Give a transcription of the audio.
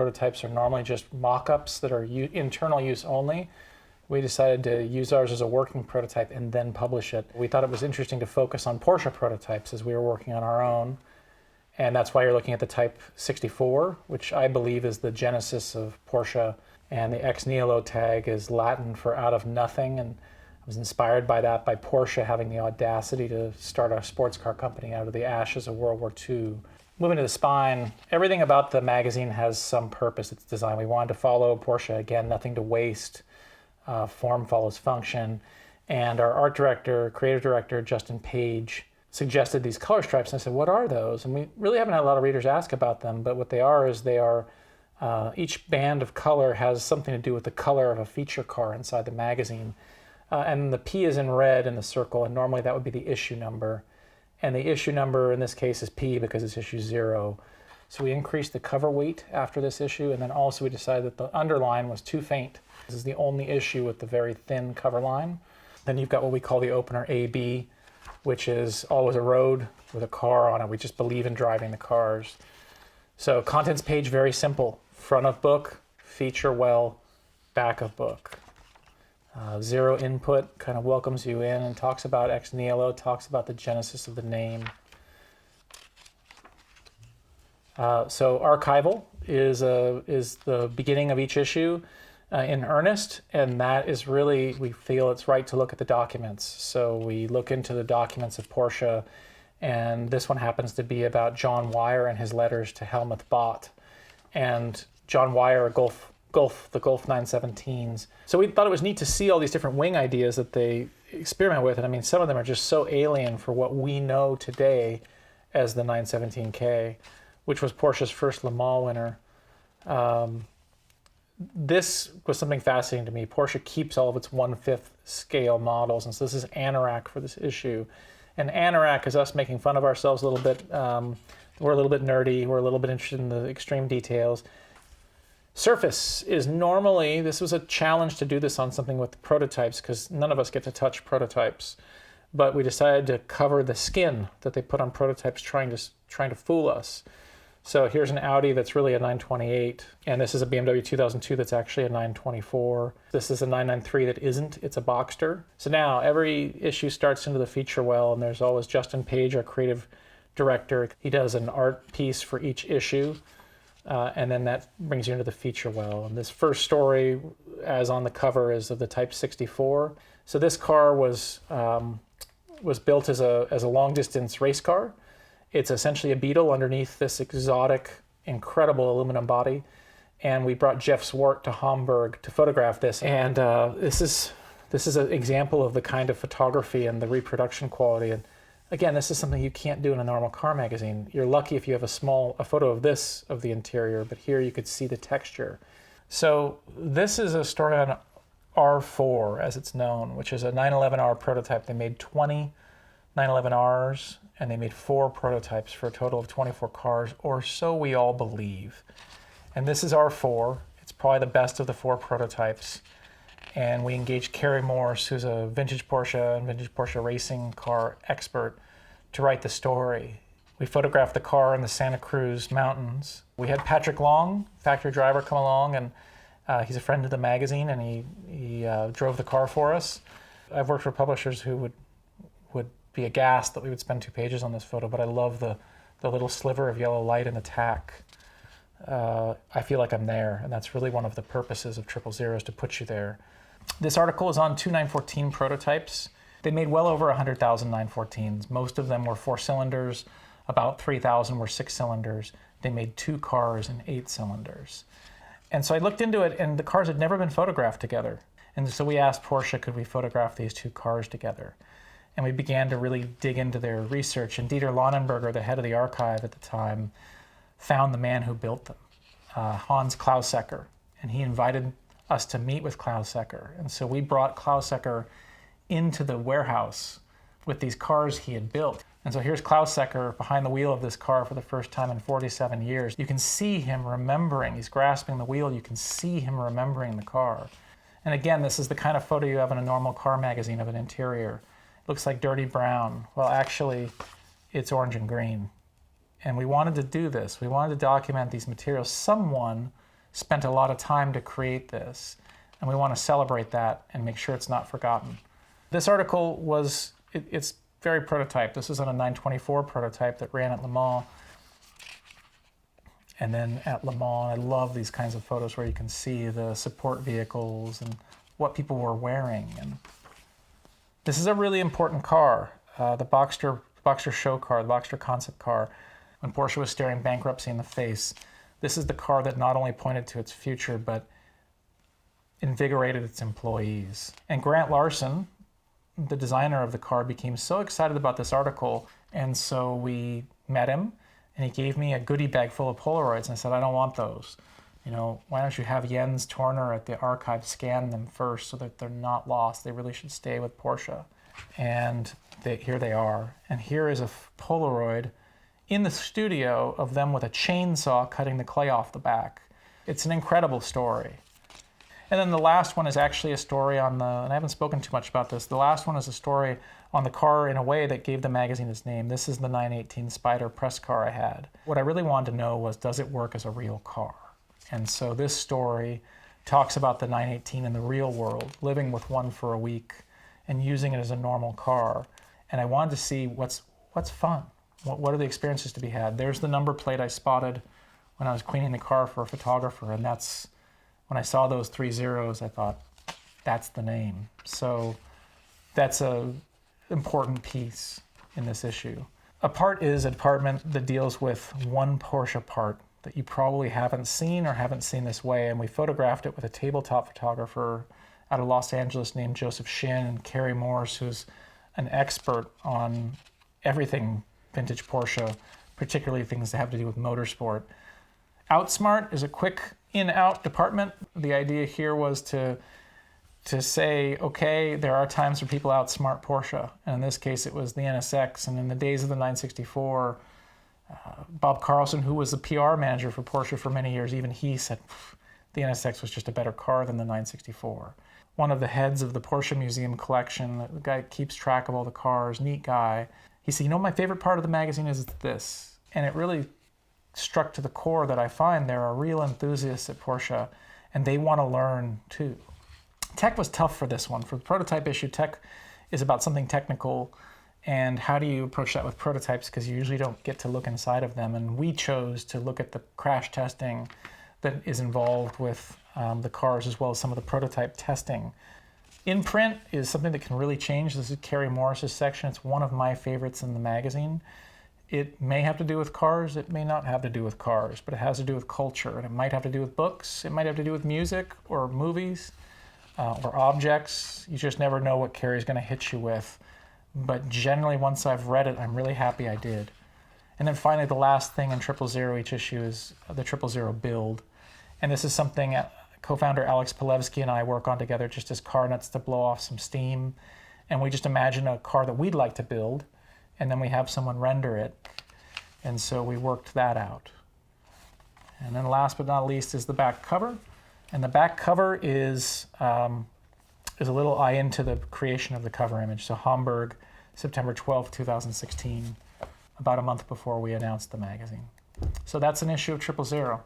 prototypes are normally just mock-ups that are internal use only. We decided to use ours as a working prototype and then publish it. We thought it was interesting to focus on Porsche prototypes as we were working on our own. And that's why you're looking at the Type 64, which I believe is the genesis of Porsche. And the ex nihilo tag is Latin for out of nothing. And I was inspired by that, by Porsche having the audacity to start a sports car company out of the ashes of World War II. Moving to the spine, everything about the magazine has some purpose. It's designed. We wanted to follow Porsche, again, nothing to waste. Form follows function. And our art director, creative director, Justin Page, suggested these color stripes. And I said, what are those? And we really haven't had a lot of readers ask about them, but what they are is each band of color has something to do with the color of a feature car inside the magazine. And the P is in red in the circle, and normally that would be the issue number. And the issue number in this case is P because it's issue 0. So we increased the cover weight after this issue, and then also we decided that the underline was too faint. This is the only issue with the very thin cover line. Then you've got what we call the opener AB, which is always a road with a car on it. We just believe in driving the cars. So contents page, very simple. Front of book, feature well, back of book. 0 input kind of welcomes you in and talks about ex nihilo, talks about the genesis of the name. So archival is the beginning of each issue in earnest, and that is really, we feel it's right to look at the documents. So we look into the documents of Porsche, and this one happens to be about John Wyer and his letters to Helmuth Bott. And John Wyer, the Golf 917s. So we thought it was neat to see all these different wing ideas that they experiment with. And I mean, some of them are just so alien for what we know today as the 917K, which was Porsche's first Le Mans winner. This was something fascinating to me. Porsche keeps all of its 1/5 scale models. And so this is Anorak for this issue. And Anorak is us making fun of ourselves a little bit. We're a little bit nerdy. We're a little bit interested in the extreme details. Surface is normally, this was a challenge to do this on something with prototypes because none of us get to touch prototypes. But we decided to cover the skin that they put on prototypes trying to fool us. So here's an Audi that's really a 928, and this is a BMW 2002 that's actually a 924. This is a 993 that isn't, it's a Boxster. So now every issue starts into the feature well, and there's always Justin Page, our creative director. He does an art piece for each issue. And then that brings you into the feature well. And this first story, as on the cover, is of the Type 64. So this car was built as a long-distance race car. It's essentially a Beetle underneath this exotic, incredible aluminum body. And we brought Jeff Zwart to Hamburg to photograph this. And this is an example of the kind of photography and the reproduction quality. And again, this is something you can't do in a normal car magazine. You're lucky if you have a photo of the interior, but here you could see the texture. So this is a story on R4, as it's known, which is a 911R prototype. They made 20 911Rs, and they made 4 prototypes for a total of 24 cars, or so we all believe. And this is R4. It's probably the best of the 4 prototypes. And we engaged Carrie Morse, who's a vintage Porsche and vintage Porsche racing car expert, to write the story. We photographed the car in the Santa Cruz Mountains. We had Patrick Long, factory driver, come along, and he's a friend of the magazine, and he drove the car for us. I've worked for publishers who would be aghast that we would spend 2 pages on this photo, but I love the little sliver of yellow light in the tack. I feel like I'm there, and that's really one of the purposes of 000 is to put you there. This article is on 2 914 prototypes. They made well over 100,000 914s. Most of them were 4 cylinders. About 3,000 were 6 cylinders. They made 2 cars and 8 cylinders. And so I looked into it, and the cars had never been photographed together. And so we asked Porsche, could we photograph these 2 cars together? And we began to really dig into their research. And Dieter Lahnenberger, the head of the archive at the time, found the man who built them, Hans Klausecker. And he invited us to meet with Klausecker. And so we brought Klausecker into the warehouse with these cars he had built. And so here's Klausecker behind the wheel of this car for the first time in 47 years. You can see him remembering. He's grasping the wheel. You can see him remembering the car. And again, this is the kind of photo you have in a normal car magazine of an interior. It looks like dirty brown. Well, actually, it's orange and green. And we wanted to do this. We wanted to document these materials. Someone spent a lot of time to create this, and we want to celebrate that and make sure it's not forgotten. This article was, it's very prototype. This is on a 924 prototype that ran at Le Mans. And then at Le Mans, I love these kinds of photos where you can see the support vehicles and what people were wearing. And this is a really important car, the Boxster show car, the Boxster concept car. When Porsche was staring bankruptcy in the face, this is the car that not only pointed to its future, but invigorated its employees. And Grant Larson, the designer of the car, became so excited about this article, and so we met him, and he gave me a goodie bag full of Polaroids, and I said, I don't want those. You know, why don't you have Jens Torner at the archive scan them first so that they're not lost? They really should stay with Porsche. And here they are. And here is a Polaroid in the studio of them with a chainsaw cutting the clay off the back. It's an incredible story. And then the last one is actually a story on the, and I haven't spoken too much about this, the last one is a story on the car in a way that gave the magazine its name. This is the 918 Spider press car I had. What I really wanted to know was, does it work as a real car? And so this story talks about the 918 in the real world, living with one for a week and using it as a normal car. And I wanted to see what's fun. What are the experiences to be had? There's the number plate I spotted when I was cleaning the car for a photographer, and that's, when I saw those 3 zeros, I thought, that's the name. So that's a important piece in this issue. A part is a department that deals with one Porsche part that you probably haven't seen or haven't seen this way, and we photographed it with a tabletop photographer out of Los Angeles named Joseph Shin, and Carrie Morse, who's an expert on everything vintage Porsche, particularly things that have to do with motorsport. Outsmart is a quick in-out department. The idea here was to say, okay, there are times where people outsmart Porsche, and in this case it was the NSX, and in the days of the 964, Bob Carlson, who was the PR manager for Porsche for many years, even he said the NSX was just a better car than the 964. One of the heads of the Porsche Museum collection, the guy that keeps track of all the cars, neat guy, he said, you know, my favorite part of the magazine is this. And it really struck to the core that I find there are real enthusiasts at Porsche, and they want to learn too. Tech was tough for this one. For the prototype issue, tech is about something technical, and how do you approach that with prototypes, because you usually don't get to look inside of them. And we chose to look at the crash testing that is involved with the cars, as well as some of the prototype testing. In print is something that can really change. This is Carrie Morris's section. It's one of my favorites in the magazine. It may have to do with cars, it may not have to do with cars, but it has to do with culture, and it might have to do with books, it might have to do with music or movies or objects. You just never know what Carrie's going to hit you with. But generally, once I've read it, I'm really happy I did. And then finally, the last thing in 000 each issue is the 000 build. And this is something co-founder Alex Palevsky and I work on together, just as car nuts to blow off some steam. And we just imagine a car that we'd like to build, and then we have someone render it. And so we worked that out. And then last but not least is the back cover. And the back cover is a little eye into the creation of the cover image. So Hamburg, September 12th, 2016, about a month before we announced the magazine. So that's an issue of 000.